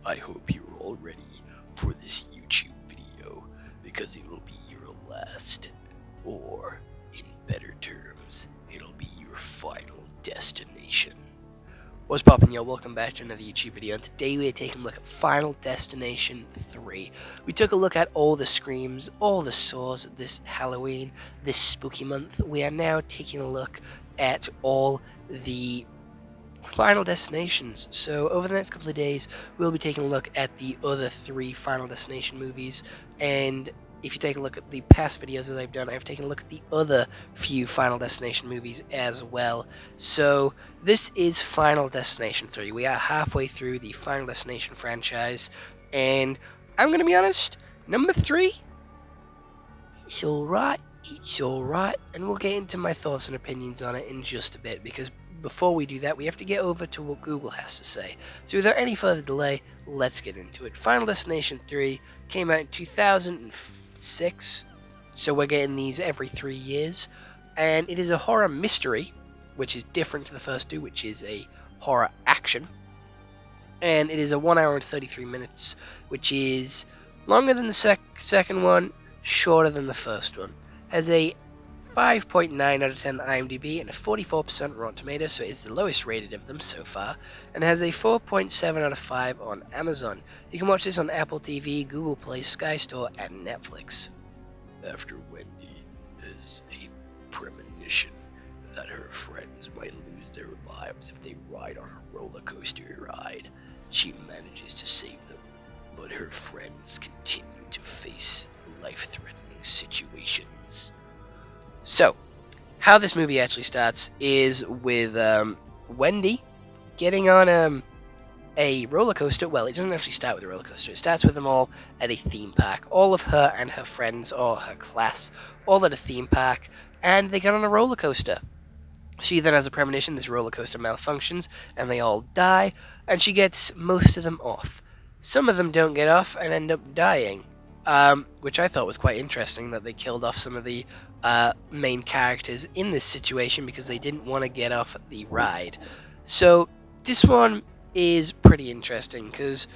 I hope you're all ready for this YouTube video because it will be your last, or in better terms, it'll be your final destination. What's poppin', y'all? Welcome back to another YouTube video, and today we are taking a look at Final Destination 3. We took a look at all the screams, all the saws this Halloween, this spooky month. We are now taking a look at all the Final Destinations. So over the next couple of days, we'll be taking a look at the other 3 Final Destination movies, and if you take a look at the past videos that I've done, I've taken a look at the other few Final Destination movies as well. So this is Final Destination 3. We are halfway through the Final Destination franchise, and I'm going to be honest, number 3, it's alright, and we'll get into my thoughts and opinions on it in just a bit, because before we do that, we have to get over to what Google has to say. So without any further delay, let's get into it. Final Destination 3 came out in 2006, so we're getting these every 3 years, and it is a horror mystery, which is different to the first 2, which is a horror action, and it is a 1 hour and 33 minutes, which is longer than the second one, shorter than the first one. Has a 5.9 out of 10 IMDb and a 44% Rotten Tomatoes, so it's the lowest rated of them so far, and has a 4.7 out of 5 on Amazon. You can watch this on Apple TV, Google Play, Sky Store, and Netflix. After Wendy has a premonition that her friends might lose their lives if they ride on a roller coaster ride, she manages to save them, but her friends continue to face life-threatening situations. So, how this movie actually starts is with Wendy getting on a roller coaster. Well, it doesn't actually start with a roller coaster. It starts with them all at a theme park. All of her and her friends, or her class, all at a theme park, and they get on a roller coaster. She then has a premonition this roller coaster malfunctions, and they all die, and she gets most of them off. Some of them don't get off and end up dying, which I thought was quite interesting, that they killed off some of the main characters in this situation because they didn't want to get off the ride. So this one is pretty interesting because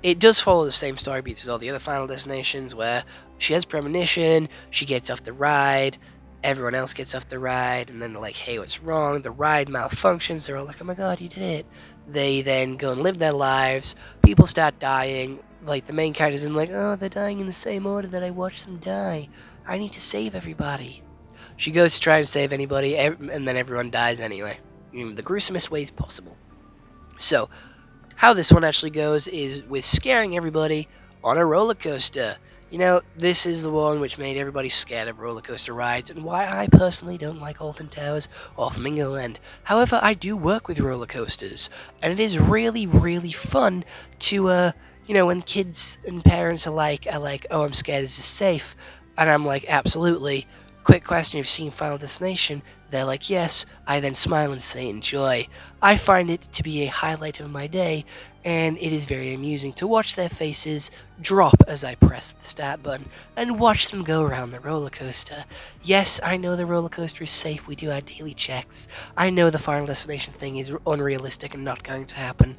it does follow the same story beats as all the other Final Destinations, where she has premonition, she gets off the ride, everyone else gets off the ride, and then they're like, hey, what's wrong? The ride malfunctions. They're all like, oh my god, you did it. They then go and live their lives. People start dying. Like, the main characters are like, oh, they're dying in the same order that I watched them die. I need to save everybody. She goes to try to save anybody, and then everyone dies anyway, in the gruesomest ways possible. So, how this one actually goes is with scaring everybody on a roller coaster. You know, this is the one which made everybody scared of roller coaster rides, and why I personally don't like Alton Towers or Flamingo Land. However, I do work with roller coasters, and it is really, really fun to, you know, when kids and parents are like, oh, I'm scared, is this safe? And I'm like, absolutely. Quick question, you've seen Final Destination? They're like, yes. I then smile and say, enjoy. I find it to be a highlight of my day, and it is very amusing to watch their faces drop as I press the start button, and watch them go around the roller coaster. Yes, I know the roller coaster is safe, we do our daily checks. I know the Final Destination thing is unrealistic and not going to happen,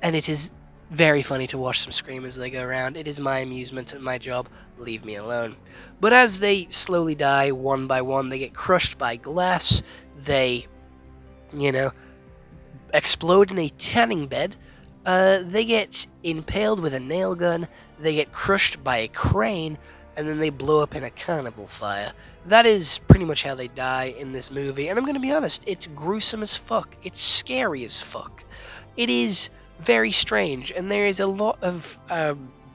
and it is very funny to watch them scream as they go around. It is my amusement and my job. Leave me alone. But as they slowly die one by one, they get crushed by glass. They, you know, explode in a tanning bed. They get impaled with a nail gun. They get crushed by a crane. And then they blow up in a carnival fire. That is pretty much how they die in this movie. And I'm going to be honest, it's gruesome as fuck. It's scary as fuck. It is very strange, and there is a lot of,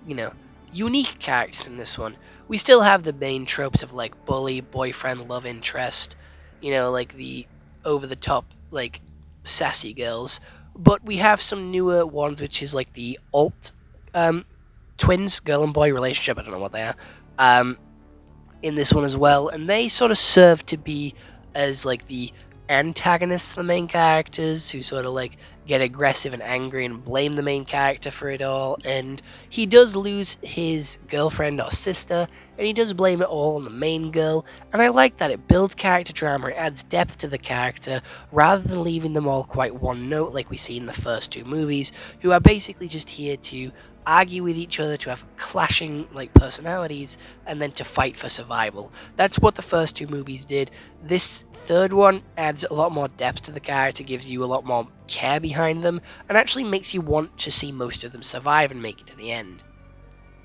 you know, unique characters in this one. We still have the main tropes of, like, bully, boyfriend, love interest, you know, like the over-the-top, like, sassy girls, but we have some newer ones, which is, like, the alt, twins, girl and boy relationship, I don't know what they are, in this one as well, and they sort of serve to be as, like, the antagonists, the main characters, who sort of, like, get aggressive and angry and blame the main character for it all. And he does lose his girlfriend or sister, and he does blame it all on the main girl. And I like that. It builds character drama, it adds depth to the character, rather than leaving them all quite one note like we see in the first two movies, who are basically just here to argue with each other, to have clashing like personalities, and then to fight for survival. That's what the first two movies did. This third one adds a lot more depth to the character, gives you a lot more care behind them, and actually makes you want to see most of them survive and make it to the end.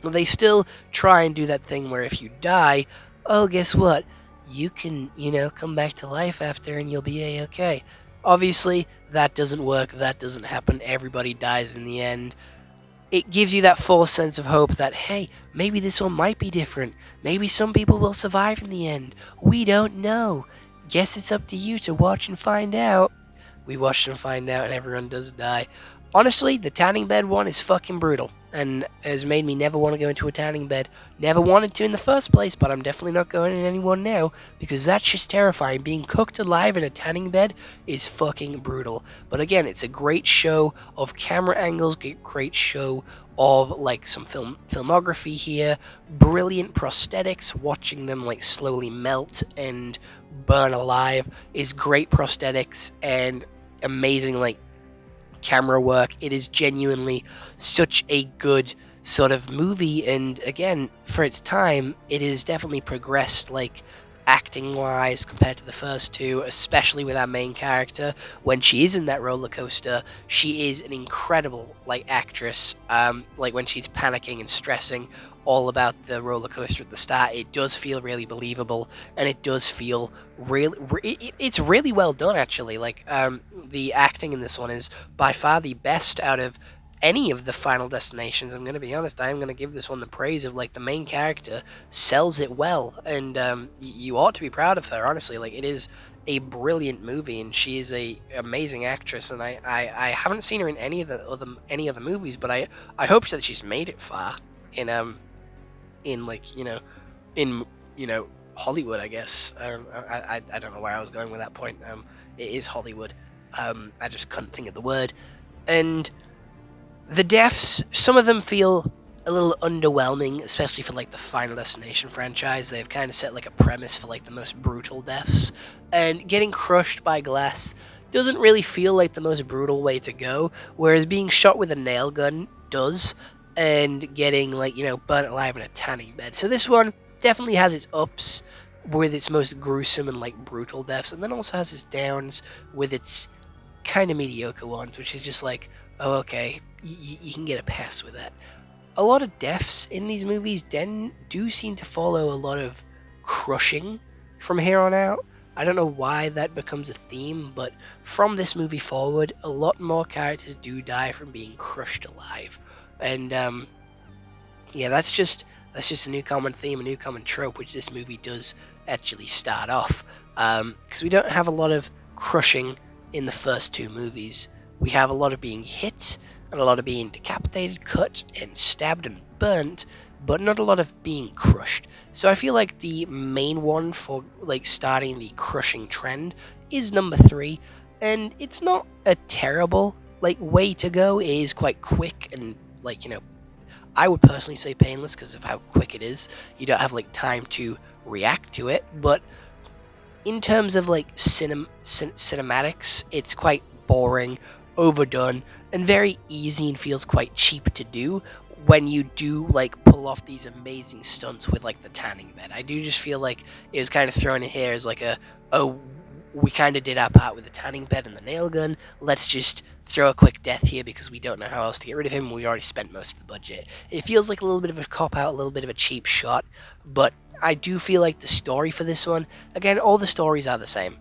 Well, they still try and do that thing where if you die, oh, guess what? You can, come back to life after and you'll be A-okay. Obviously, that doesn't work, that doesn't happen, everybody dies in the end. It gives you that false sense of hope that, hey, maybe this one might be different. Maybe some people will survive in the end. We don't know. Guess it's up to you to watch and find out. We watched and find out, and everyone does die. Honestly, the tanning bed one is fucking brutal, and has made me never want to go into a tanning bed. Never wanted to in the first place, but I'm definitely not going in any one now, because that's just terrifying. Being cooked alive in a tanning bed is fucking brutal. But again, it's a great show of camera angles, great show of like some filmography here, brilliant prosthetics, watching them like slowly melt and burn alive is great prosthetics and amazing like camera work. It is genuinely such a good sort of movie, and again, for its time, it has definitely progressed like acting wise compared to the first two, especially with our main character. When she is in that roller coaster, she is an incredible like actress. Like when she's panicking and stressing all about the roller coaster at the start, it does feel really believable, and it does feel it's really well done actually. Like the acting in this one is by far the best out of any of the Final Destinations. I'm going to be honest, I'm going to give this one the praise of like the main character sells it well, and you ought to be proud of her, honestly. Like it is a brilliant movie, and she is a amazing actress, and I haven't seen her in any other movies, but I hope that she's made it far in like in Hollywood, I guess. I don't know where I was going with that point. It is Hollywood. I just couldn't think of the word. And the deaths, some of them feel a little underwhelming, especially for like the Final Destination franchise. They've kind of set like a premise for like the most brutal deaths, and getting crushed by glass doesn't really feel like the most brutal way to go, whereas being shot with a nail gun does, and getting like burnt alive in a tanning bed. So this one definitely has its ups with its most gruesome and like brutal deaths, and then also has its downs with its kind of mediocre ones, which is just like, oh, okay, you can get a pass with that. A lot of deaths in these movies do seem to follow a lot of crushing from here on out. I don't know why that becomes a theme, but from this movie forward, a lot more characters do die from being crushed alive. And yeah, that's just a new common theme, a new common trope, which this movie does actually start off. Because we don't have a lot of crushing in the first two movies. We have a lot of being hit, and a lot of being decapitated, cut, and stabbed and burnt, but not a lot of being crushed. So I feel like the main one for like starting the crushing trend is number 3, and it's not a terrible like way to go. It is quite quick and like I would personally say painless because of how quick it is. You don't have like time to react to it, but in terms of like cinematics, it's quite boring, overdone, and very easy, and feels quite cheap to do when you do like pull off these amazing stunts with like the tanning bed. I do just feel like it was kind of thrown in here as like we kind of did our part with the tanning bed and the nail gun. Let's just throw a quick death here because we don't know how else to get rid of him. We already spent most of the budget. It feels like a little bit of a cop-out, a little bit of a cheap shot, but I do feel like the story for this one, again, all the stories are the same.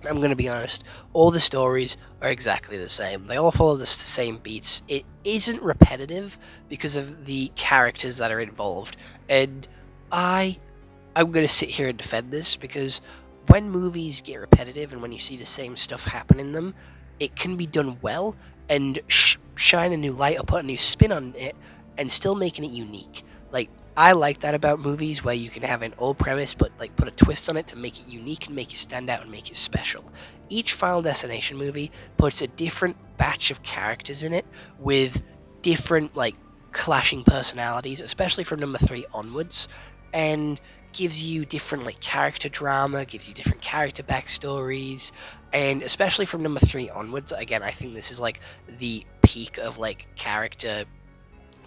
I'm going to be honest, all the stories are exactly the same. They all follow the same beats. It isn't repetitive because of the characters that are involved. And I'm going to sit here and defend this because when movies get repetitive and when you see the same stuff happen in them, it can be done well and shine a new light or put a new spin on it and still making it unique. Like, I like that about movies where you can have an old premise but like put a twist on it to make it unique and make it stand out and make it special. Each Final Destination movie puts a different batch of characters in it with different like clashing personalities, especially from number 3 onwards, and gives you different like character drama, gives you different character backstories, and especially from number 3 onwards, again, I think this is like the peak of like character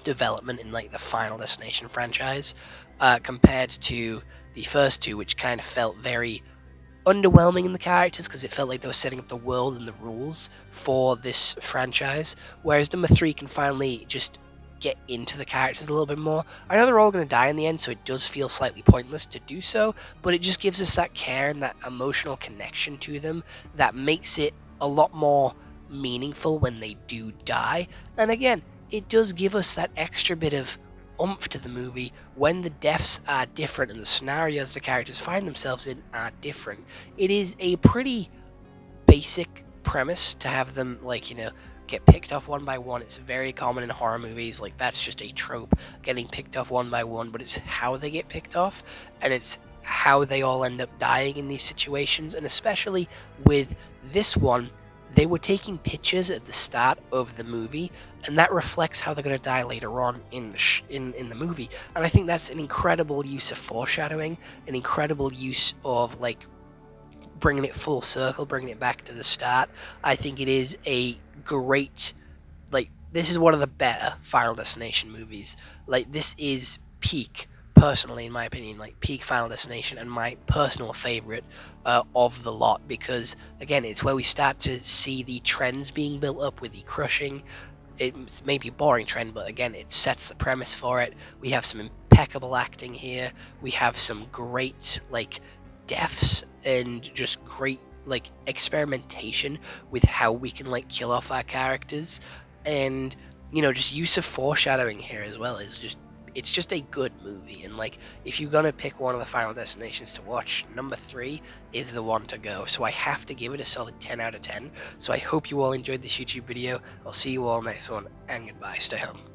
development in like the Final Destination franchise, compared to the first two, which kind of felt very underwhelming in the characters because it felt like they were setting up the world and the rules for this franchise. Whereas number 3 can finally just get into the characters a little bit more. I know they're all going to die in the end, so it does feel slightly pointless to do so, but it just gives us that care and that emotional connection to them that makes it a lot more meaningful when they do die. And again, it does give us that extra bit of oomph to the movie when the deaths are different and the scenarios the characters find themselves in are different. It is a pretty basic premise to have them, like, get picked off one by one. It's very common in horror movies. Like, that's just a trope, getting picked off one by one, but it's how they get picked off, and it's how they all end up dying in these situations. And especially with this one, they were taking pictures at the start of the movie, and that reflects how they're going to die later on in the movie. And I think that's an incredible use of foreshadowing, an incredible use of like bringing it full circle, bringing it back to the start. I think it is a great, like, this is one of the better Final Destination movies. Like, this is peak, personally, in my opinion, like peak Final Destination and my personal favorite of the lot, because again, it's where we start to see the trends being built up with the crushing. It's maybe a boring trend, but again, it sets the premise for it. We have some impeccable acting here. We have some great like deaths and just great like experimentation with how we can like kill off our characters, and just use of foreshadowing here as well is just, it's just a good movie. And like, if you're gonna pick one of the Final Destinations to watch, number 3 is the one to go. So I have to give it a solid 10 out of 10. So I hope you all enjoyed this YouTube video. I'll see you all next one, and goodbye. Stay home.